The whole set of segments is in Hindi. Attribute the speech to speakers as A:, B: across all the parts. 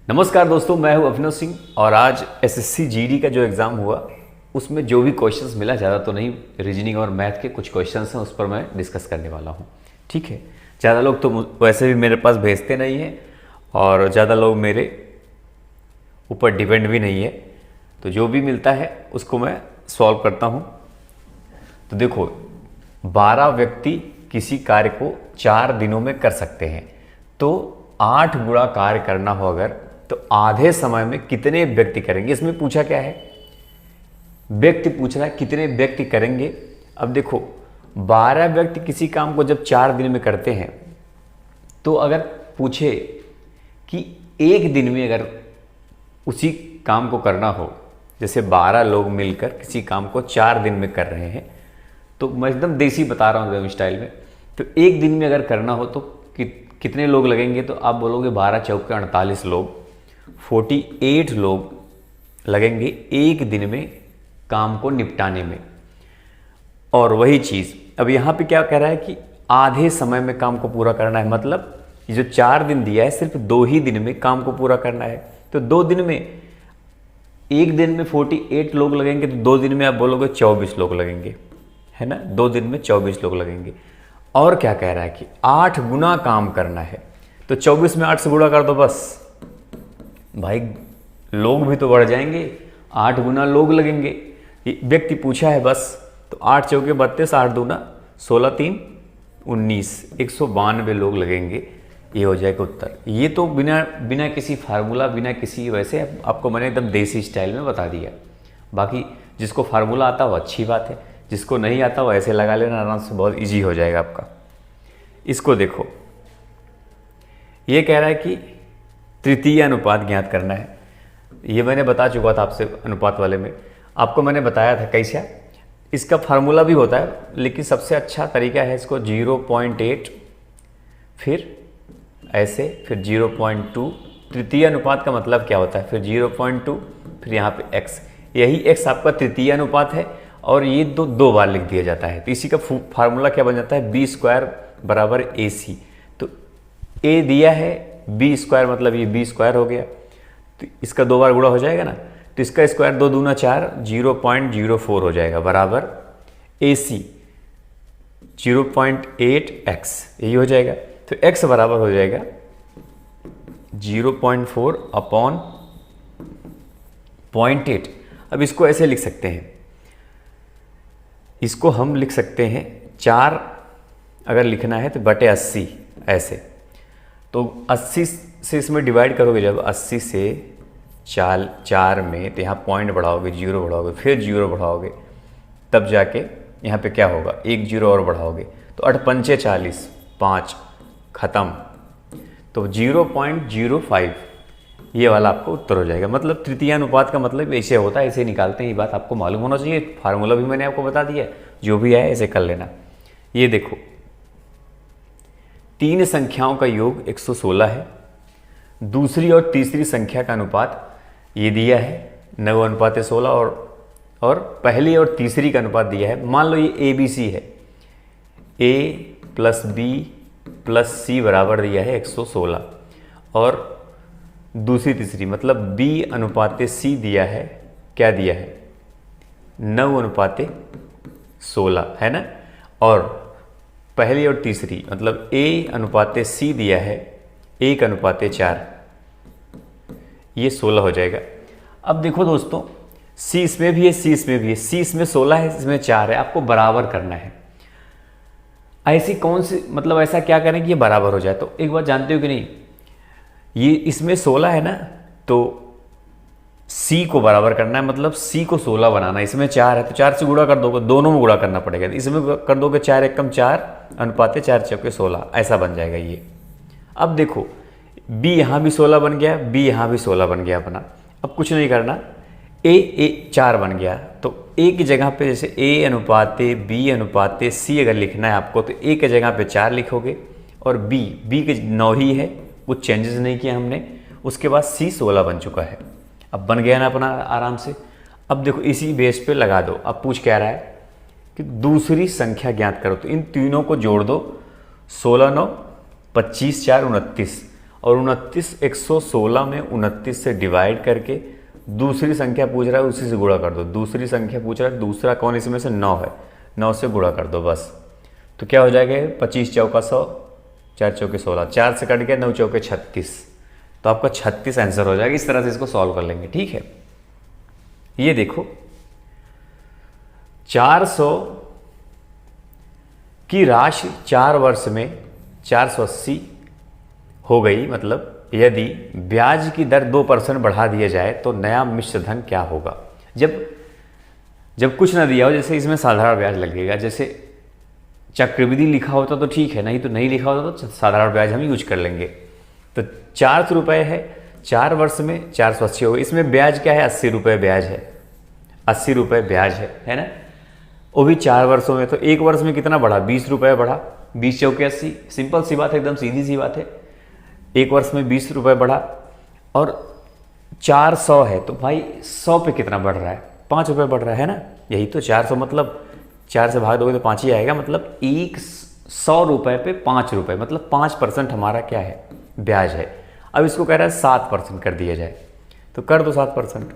A: नमस्कार दोस्तों, मैं हूं अभिनव सिंह और आज एसएससी जीडी का जो एग्ज़ाम हुआ उसमें जो भी क्वेश्चंस मिला, ज़्यादा तो नहीं, रीजनिंग और मैथ के कुछ क्वेश्चंस हैं, उस पर मैं डिस्कस करने वाला हूं। ठीक है, ज़्यादा लोग तो वैसे भी मेरे पास भेजते नहीं हैं और ज़्यादा लोग मेरे ऊपर डिपेंड भी नहीं है, तो जो भी मिलता है उसको मैं सॉल्व करता हूँ। तो देखो, 12 व्यक्ति किसी कार्य को 4 दिनों में कर सकते हैं, तो 8 गुणा कार्य करना हो अगर, तो आधे समय में कितने व्यक्ति करेंगे। इसमें पूछा क्या है, व्यक्ति पूछ रहा है कितने व्यक्ति करेंगे। अब देखो, 12 व्यक्ति किसी काम को जब 4 दिन में करते हैं, तो अगर पूछे कि एक दिन में अगर उसी काम को करना हो, जैसे 12 लोग मिलकर किसी काम को 4 दिन में कर रहे हैं, तो मैं एकदम देसी बता रहा हूँ एकदम स्टाइल में, तो एक दिन में अगर करना हो तो कितने लोग लगेंगे। तो आप बोलोगे 12 चौके 48 लोग, 48 लोग लगेंगे एक दिन में काम को निपटाने में। और वही चीज़ अब यहाँ पे क्या कह रहा है कि आधे समय में काम को पूरा करना है, मतलब ये जो 4 दिन दिया है सिर्फ 2 ही दिन में काम को पूरा करना है। तो 2 दिन में, एक दिन में 48 लोग लगेंगे, तो 2 दिन में आप बोलोगे 24 लोग लगेंगे, है ना। 2 दिन में 24 लोग लगेंगे। और क्या कह रहा है कि 8 गुना काम करना है, तो 24 में 8 से गुणा कर दो बस भाई, लोग भी तो बढ़ जाएंगे, 8 गुना लोग लगेंगे। ये व्यक्ति पूछा है बस, तो 8 चौके 32, 8 दूना 16, 3 19, 192 लोग लगेंगे। ये हो जाएगा उत्तर। ये तो बिना किसी फार्मूला, बिना किसी वैसे आपको मैंने एकदम देसी स्टाइल में बता दिया। बाकी जिसको फार्मूला आता वो अच्छी बात है, जिसको नहीं आता वो ऐसे लगा लेना आराम से, बहुत इजी हो जाएगा आपका। इसको देखो, ये कह रहा है कि तृतीय अनुपात ज्ञात करना है। ये मैंने बता चुका था आपसे, अनुपात वाले में आपको मैंने बताया था कैसा। इसका फार्मूला भी होता है, लेकिन सबसे अच्छा तरीका है इसको 0.8, फिर ऐसे, फिर 0.2। तृतीय अनुपात का मतलब क्या होता है, फिर 0.2, फिर यहाँ पे x, यही x आपका तृतीय अनुपात है। और ये दो बार लिख दिया जाता है, तो इसी का फार्मूला क्या बन जाता है, b² बराबर AC। तो a दिया है, b² मतलब ये b² हो गया, तो इसका 2 बार गुणा हो जाएगा ना, तो इसका स्क्वायर 2 दूना 4, 0.04 हो जाएगा बराबर AC 0.8x, यही हो जाएगा। तो x बराबर हो जाएगा 0.4 अपॉन 0.8। अब इसको ऐसे लिख सकते हैं, इसको हम लिख सकते हैं 4 अगर लिखना है तो बटे 80 ऐसे। तो 80 से इसमें डिवाइड करोगे जब, 80 से 4 में, तो यहाँ पॉइंट बढ़ाओगे, 0 बढ़ाओगे, फिर 0 बढ़ाओगे, तब जाके यहाँ पे क्या होगा, 1 0 और बढ़ाओगे, तो 8 पंचे 40, 5 ख़त्म। तो 0.05 ये वाला आपको उत्तर हो जाएगा। मतलब तृतीय अनुपात का मतलब ऐसे होता है, ऐसे निकालते हैं। ये बात आपको मालूम होना चाहिए। फार्मूला भी मैंने आपको बता दिया, जो भी है ऐसे कर लेना। ये देखो, 3 संख्याओं का योग 116 है, दूसरी और तीसरी संख्या का अनुपात ये दिया है 9:16, और पहली और तीसरी का अनुपात दिया है। मान लो ये ABC है, A + B + C बराबर दिया है 116, और दूसरी तीसरी मतलब B/C दिया है, क्या दिया है, 9:16, है ना। और पहली और तीसरी मतलब A/C दिया है 1/4, ये 16 हो जाएगा। अब देखो दोस्तों, C इसमें भी है, C इसमें भी है, C इसमें 16 है, इसमें 4 है, आपको बराबर करना है। ऐसी कौन सी, मतलब ऐसा क्या करें कि ये बराबर हो जाए। तो एक बात जानते हो कि नहीं, ये इसमें 16 है ना, तो C को बराबर करना है, मतलब C को 16 बनाना है। इसमें 4 है तो 4 से गुणा कर दोगे, दोनों में गुणा करना पड़ेगा। इसमें कर दोगे 4 एकम 4 अनुपाते 4 चौके 16, ऐसा बन जाएगा ये। अब देखो, B यहाँ भी 16 बन गया, B यहाँ भी 16 बन गया अपना। अब कुछ नहीं करना, A 4 बन गया, तो A की जगह पे जैसे A/B/C अगर लिखना है आपको, तो A की जगह पे 4 लिखोगे, और B के 9 ही है, कुछ चेंजेस नहीं किया हमने। उसके बाद C 16 बन चुका है। अब बन गया ना अपना आराम से। अब देखो, इसी बेस पे लगा दो। अब पूछ क्या रहा है कि दूसरी संख्या ज्ञात करो, तो इन तीनों को जोड़ दो, 16 9 25 4 29, और 116 में 29 से डिवाइड करके दूसरी संख्या पूछ रहा है उसी से गुणा कर दो। दूसरी संख्या पूछ रहा है, दूसरा कौन इसमें से 9 है, 9 से गुणा कर दो बस। तो क्या हो जाएगा 25 चौका 100, 4 चौके 16, 4 से कट गया 9 चौके 36, तो आपका 36 आंसर हो जाएगा। इस तरह से इसको सॉल्व कर लेंगे, ठीक है। ये देखो 400 की राशि 4 वर्ष में 480 हो गई, मतलब यदि ब्याज की दर 2% बढ़ा दिया जाए तो नया मिश्र धन क्या होगा। जब कुछ ना दिया हो, जैसे इसमें साधारण ब्याज लगेगा, जैसे चक्रवृद्धि लिखा होता तो ठीक है, नहीं तो नहीं लिखा होता तो साधारण ब्याज हम यूज कर लेंगे। तो 400 रुपये है, 4 वर्ष में 480 हो गए। इसमें ब्याज क्या है, 80 रुपये ब्याज है, 80 रुपये ब्याज है ना, वो भी 4 वर्षों में। तो एक वर्ष में कितना बढ़ा, 20 रुपये बढ़ा, 20 चौके 80, सिंपल सी बात है, एकदम सीधी सी बात है। एक वर्ष में 20 रुपये बढ़ा और 400 है तो भाई 100 पे कितना बढ़ रहा है, 5 रुपये बढ़ रहा है ना। यही तो 400 मतलब 4 से भाग दोगे तो 5 ही आएगा, मतलब 100 रुपये पे 5 रुपये, मतलब 5% हमारा क्या है, ब्याज है। अब इसको कह रहा है 7% कर दिया जाए, तो कर दो 7%।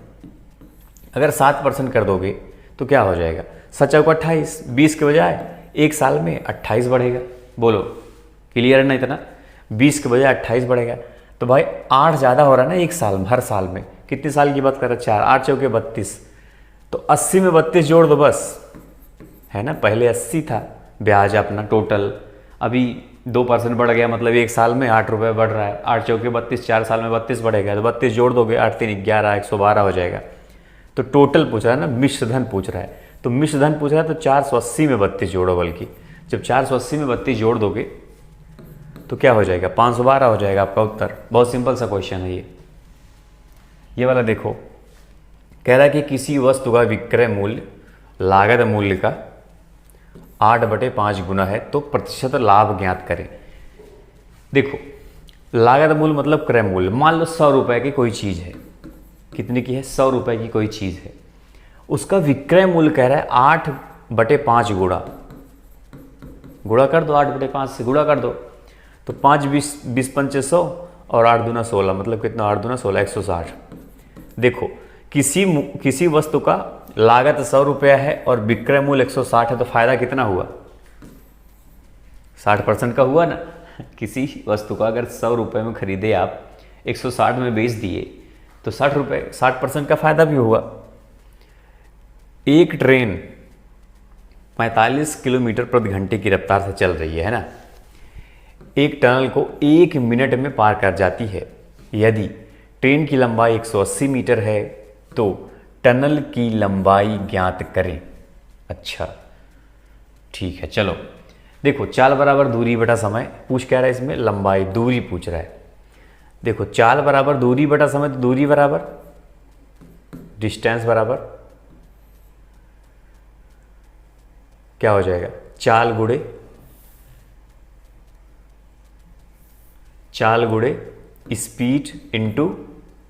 A: अगर 7% कर दोगे तो क्या हो जाएगा, 7 चौका 28, 20 के बजाय एक साल में 28 बढ़ेगा। बोलो क्लियर है ना इतना, 20 के बजाय 28 बढ़ेगा। तो भाई 8 ज़्यादा हो रहा है ना एक साल में, हर साल में। कितने साल की बात कर रहा है, 4, 8 चौके 32, तो 80 में 32 जोड़ दो बस, है ना। पहले 80 था ब्याज अपना टोटल, अभी 2% बढ़ गया, मतलब एक साल में 8 रुपये बढ़ रहा है। 8 चौके 32, 4 साल में 32 बढ़ेगा, तो 32 जोड़ दोगे, 8 3 11, 112 हो जाएगा। तो टोटल पूछ रहा है ना, मिश्र धन पूछ रहा है, तो मिश्र धन पूछ रहा है तो 480 में 32 जोड़ो। बल्कि जब 480 में 32 जोड़ दोगे तो क्या हो जाएगा, 512 हो जाएगा आपका उत्तर। बहुत सिंपल सा क्वेश्चन है ये वाला। देखो कह रहा है कि किसी वस्तु का विक्रय मूल्य लागत मूल्य का 8/5 गुना है तो प्रतिशत लाभ ज्ञात करें। देखो लागत मूल्य मतलब क्रय मूल्य, मान लो 100 रुपये की कोई चीज़ है, कितने की है, 100 रुपये की कोई चीज़ है, उसका विक्रय मूल्य कह रहा है 8/5 गुणा कर दो, 8/5 से गुणा कर दो, तो 5 20 पंचे 100 और 8 दूना 16, मतलब कितना, 8 दूना 16, 160। देखो किसी वस्तु का लागत 100 रुपया है और विक्रय मूल्य 160 है, तो फायदा कितना हुआ, 60% का हुआ ना। किसी वस्तु का अगर 100 रुपये में खरीदे आप, 160 में बेच दिए, तो 60 रुपये, 60% का फायदा भी हुआ। एक ट्रेन 45 किलोमीटर प्रति घंटे की रफ्तार से चल रही है ना, एक टनल को 1 मिनट में पार कर जाती है। यदि ट्रेन की लंबाई 180 मीटर है तो टनल की लंबाई ज्ञात करें। अच्छा ठीक है, चलो देखो चाल बराबर दूरी बटा समय पूछ क्या रहा है, इसमें लंबाई दूरी पूछ रहा है। देखो चाल बराबर दूरी बटा समय, तो दूरी बराबर डिस्टेंस बराबर क्या हो जाएगा, चाल गुणे स्पीड इनटू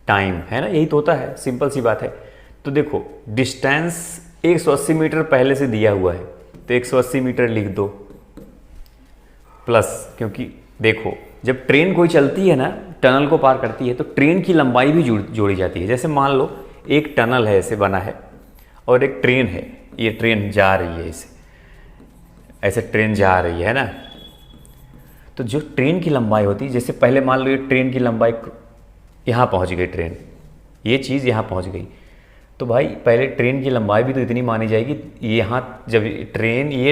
A: टाइम, है ना, यही तो होता है, सिंपल सी बात है। तो देखो डिस्टेंस 180 मीटर पहले से दिया हुआ है, तो 180 मीटर लिख दो प्लस, क्योंकि देखो जब ट्रेन कोई चलती है ना, टनल को पार करती है, तो ट्रेन की लंबाई भी जोड़ी जाती है। जैसे मान लो एक टनल है, ऐसे बना है, और एक ट्रेन है, ये ट्रेन जा रही है, ऐसे ट्रेन जा रही है ना, तो जो ट्रेन की लंबाई होती है, जैसे पहले मान लो ये ट्रेन की लंबाई यहाँ पहुँच गई, ट्रेन ये चीज़ यहाँ पहुँच गई, तो भाई पहले ट्रेन की लंबाई भी तो इतनी मानी जाएगी। यहाँ जब ये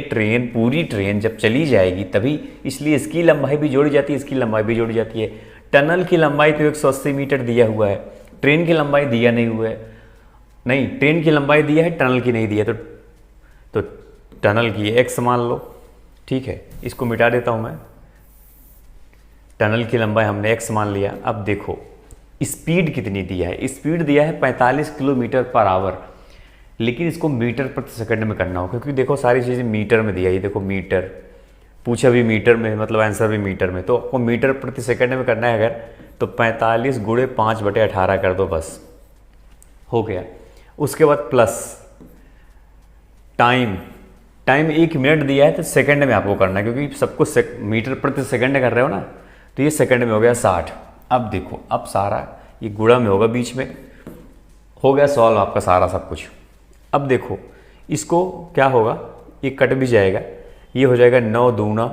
A: ट्रेन पूरी ट्रेन जब चली जाएगी तभी, इसलिए इसकी लंबाई भी जोड़ी जाती है, इसकी लंबाई भी जोड़ी जाती है। टनल की लंबाई तो 180 मीटर दिया हुआ है, ट्रेन की लंबाई दिया नहीं हुआ है, नहीं ट्रेन की लंबाई दिया है, टनल की नहीं दिया, तो टनल की x मान लो, ठीक है, इसको मिटा देता हूँ मैं, टनल की लंबाई हमने x मान लिया। अब देखो स्पीड कितनी दिया है, स्पीड दिया है 45 किलोमीटर पर आवर, लेकिन इसको मीटर प्रति सेकंड में करना हो, क्योंकि देखो सारी चीज़ें मीटर में दिया है। ये देखो मीटर पूछा भी मीटर में, मतलब आंसर भी मीटर में, तो आपको मीटर प्रति सेकंड में करना है अगर, तो 45 गुणे 5/18 कर दो, बस हो गया। उसके बाद प्लस टाइम 1 मिनट दिया है, तो सेकंड में आपको करना है, क्योंकि सबको मीटर प्रति सेकंड कर रहे हो ना, तो ये सेकंड में हो गया 60। अब देखो, अब सारा ये गुणा में होगा, बीच में हो गया सॉल्व आपका सारा सब कुछ। अब देखो इसको क्या होगा, ये कट भी जाएगा, ये हो जाएगा 9 दूना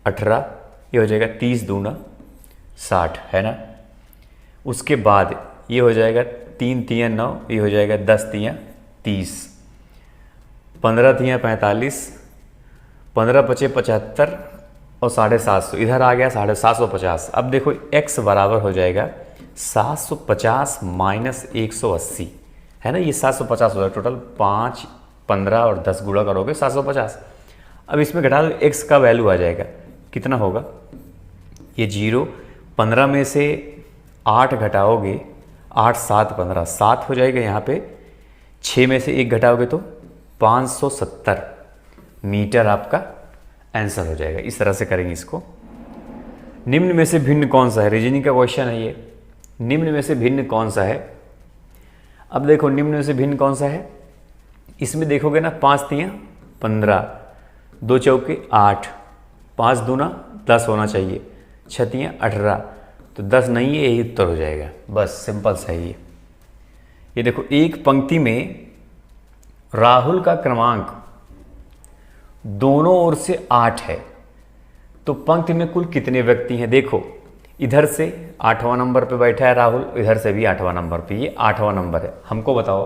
A: 18, ये हो जाएगा 30 दूना 60, है ना। उसके बाद ये हो जाएगा 3 तियाँ 9, ये हो जाएगा 10 तियाँ 30, 15 तियाँ 45, 15 पचे 75 और 750, इधर आ गया 750। अब देखो x बराबर हो जाएगा 750 माइनस 180, है ना। ये 750 हो जाएगा टोटल, 5, 15 और 10 गुणा करोगे 750। अब इसमें घटा दो, x का वैल्यू आ जाएगा, कितना होगा, ये 0, 15 में से 8 घटाओगे, 8 7 15, 7 हो जाएगा यहाँ पे, 6 में से 1 घटाओगे तो 570 मीटर आपका आंसर हो जाएगा। इस तरह से करेंगे इसको। निम्न में से भिन्न कौन सा है, रीजनिंग का क्वेश्चन है ये, निम्न में से भिन्न कौन सा है। अब देखो निम्न में से भिन्न कौन सा है, इसमें देखोगे ना 5 तियाँ 15, 2 चौके 8, 5 दूना 10 होना चाहिए, 6 तियाँ 18, तो 10 नहीं है, यही उत्तर हो जाएगा। बस सिंपल सा है ये देखो, एक पंक्ति में राहुल का क्रमांक दोनों ओर से 8 है, तो पंक्ति में कुल कितने व्यक्ति हैं। देखो इधर से 8वां नंबर पे बैठा है राहुल, इधर से भी 8वां नंबर पे, ये 8वां नंबर है। हमको बताओ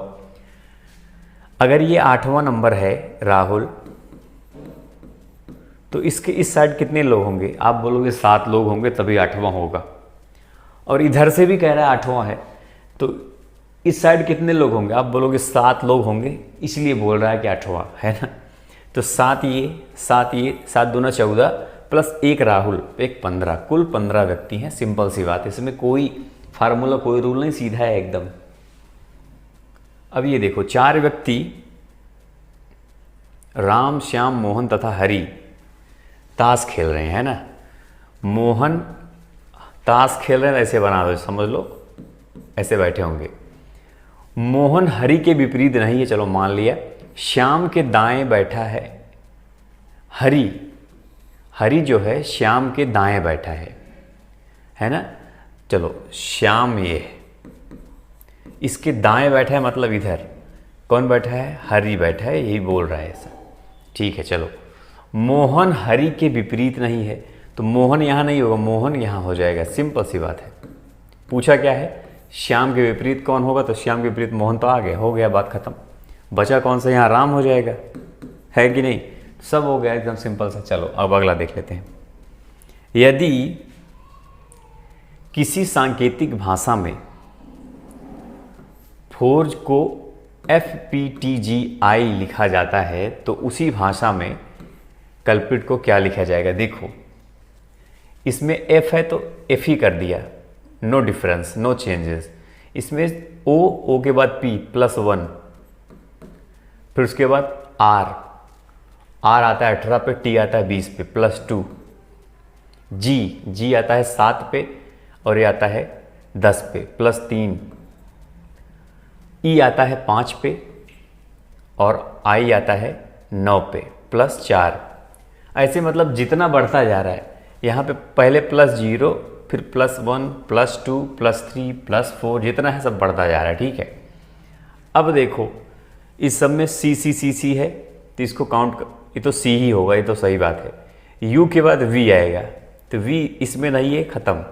A: अगर ये 8वां नंबर है राहुल, तो इसके इस साइड कितने लोग होंगे, आप बोलोगे 7 लोग होंगे तभी 8वां होगा। और इधर से भी कह रहा है 8वां है, तो इस साइड कितने लोग होंगे, आप बोलोगे 7 लोग होंगे, इसलिए बोल रहा है कि 8वां, है ना। तो 7 ये 7 दूना 14 प्लस 1 राहुल, 1 15, कुल 15 व्यक्ति हैं। सिंपल सी बात है, इसमें कोई फार्मूला कोई रूल नहीं, सीधा है एकदम। अब ये देखो 4 व्यक्ति राम श्याम मोहन तथा हरि ताश खेल रहे हैं, है ना। मोहन ताश खेल रहे हैं, ऐसे बना दो, समझ लो ऐसे बैठे होंगे। मोहन हरि के विपरीत नहीं है, चलो मान लिया। श्याम के दाएं बैठा है हरि, हरि जो है श्याम के दाएं बैठा है ना। चलो श्याम ये है, इसके दाएं बैठा है, मतलब इधर कौन बैठा है, हरि बैठा है, यही बोल रहा है ऐसा, ठीक है। चलो मोहन हरि के विपरीत नहीं है, तो मोहन यहाँ नहीं होगा, मोहन यहाँ हो जाएगा, सिंपल सी बात है। पूछा क्या है, श्याम के विपरीत कौन होगा, तो श्याम के विपरीत मोहन तो आ गया, हो गया, बात खत्म। बचा कौन सा, यहाँ राम हो जाएगा, है कि नहीं, सब हो गया एकदम सिंपल सा। चलो अब अगला देख लेते हैं। यदि किसी सांकेतिक भाषा में फोर्ज को FPTGI लिखा जाता है, तो उसी भाषा में कल्प्रिट को क्या लिखा जाएगा। देखो इसमें F है तो F ही कर दिया, नो डिफरेंस, नो चेंजेस। इसमें O के बाद P +1, फिर उसके बाद R आता है 18 पे, T आता है 20 पे, +2, G आता है 7 पे और ये आता है 10 पे, +3, E आता है 5 पे और I आता है 9 पे, +4। ऐसे मतलब जितना बढ़ता जा रहा है, यहाँ पे पहले +0, फिर +1, +2, +3, +4, जितना है सब बढ़ता जा रहा है, ठीक है। अब देखो इस सब में C है, तो इसको काउंट, ये तो C ही होगा, ये तो सही बात है। U के बाद V आएगा, तो V इसमें नहीं है, ख़त्म।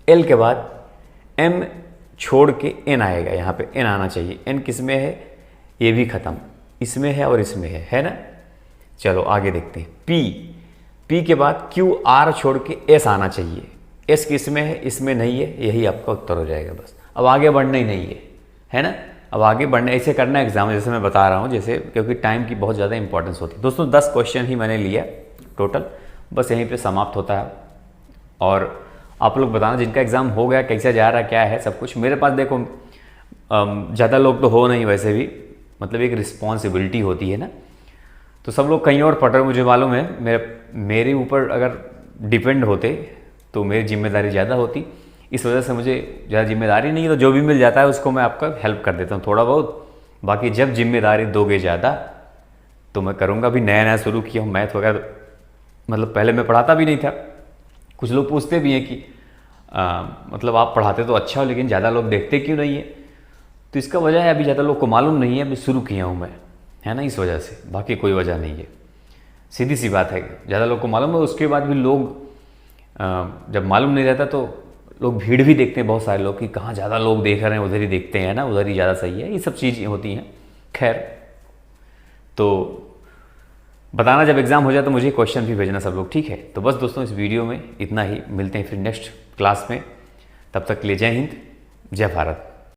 A: L के बाद M छोड़ के N आएगा, यहाँ पे N आना चाहिए। N किस में है, ये भी ख़त्म, इसमें है और इसमें है ना। चलो आगे देखते हैं। P के बाद Q R छोड़ के S आना चाहिए। S किस में है, इसमें नहीं है, यही आपका उत्तर हो जाएगा। बस अब आगे बढ़ना ही नहीं है ना। अब आगे बढ़ना, ऐसे करना एग्जाम, जैसे मैं बता रहा हूँ, जैसे, क्योंकि टाइम की बहुत ज़्यादा इंपॉर्टेंस होती है। दोस्तों 10 क्वेश्चन ही मैंने लिया टोटल, बस यहीं पे समाप्त होता है। और आप लोग बताना जिनका एग्ज़ाम हो गया, कैसा जा रहा, क्या है सब कुछ। मेरे पास देखो ज़्यादा लोग तो हो नहीं, वैसे भी मतलब एक रिस्पॉन्सिबिलिटी होती है ना, तो सब लोग कहीं और पढ़ रहे, मुझे मालूम है। मेरे ऊपर अगर डिपेंड होते तो मेरी जिम्मेदारी ज़्यादा होती, इस वजह से मुझे ज़्यादा जिम्मेदारी नहीं है, तो जो भी मिल जाता है उसको मैं आपका हेल्प कर देता हूँ थोड़ा बहुत। बाकी जब जिम्मेदारी दोगे ज़्यादा तो मैं करूँगा। अभी नया नया शुरू किया हूँ मैथ वगैरह, मतलब पहले मैं पढ़ाता भी नहीं था। कुछ लोग पूछते भी हैं कि मतलब आप पढ़ाते तो अच्छा हो लेकिन ज़्यादा लोग देखते क्यों नहीं है? तो इसका वजह है अभी ज़्यादा लोग को मालूम नहीं है, अभी शुरू किया हूँ मैं, है ना, इस वजह से, बाकी कोई वजह नहीं है। सीधी सी बात है, ज़्यादा लोग को मालूम है, उसके बाद भी लोग जब मालूम नहीं रहता तो लोग भीड़ भी देखते हैं, बहुत सारे लोग कि कहाँ ज़्यादा लोग देख रहे हैं उधर ही देखते हैं ना, उधर ही ज़्यादा सही है, ये सब चीज़ें होती हैं। खैर, तो बताना जब एग्ज़ाम हो जाए तो मुझे क्वेश्चन भी भेजना सब लोग, ठीक है? तो बस दोस्तों, इस वीडियो में इतना ही, मिलते हैं फिर नेक्स्ट क्लास में, तब तक के लिए जय हिंद, जय भारत।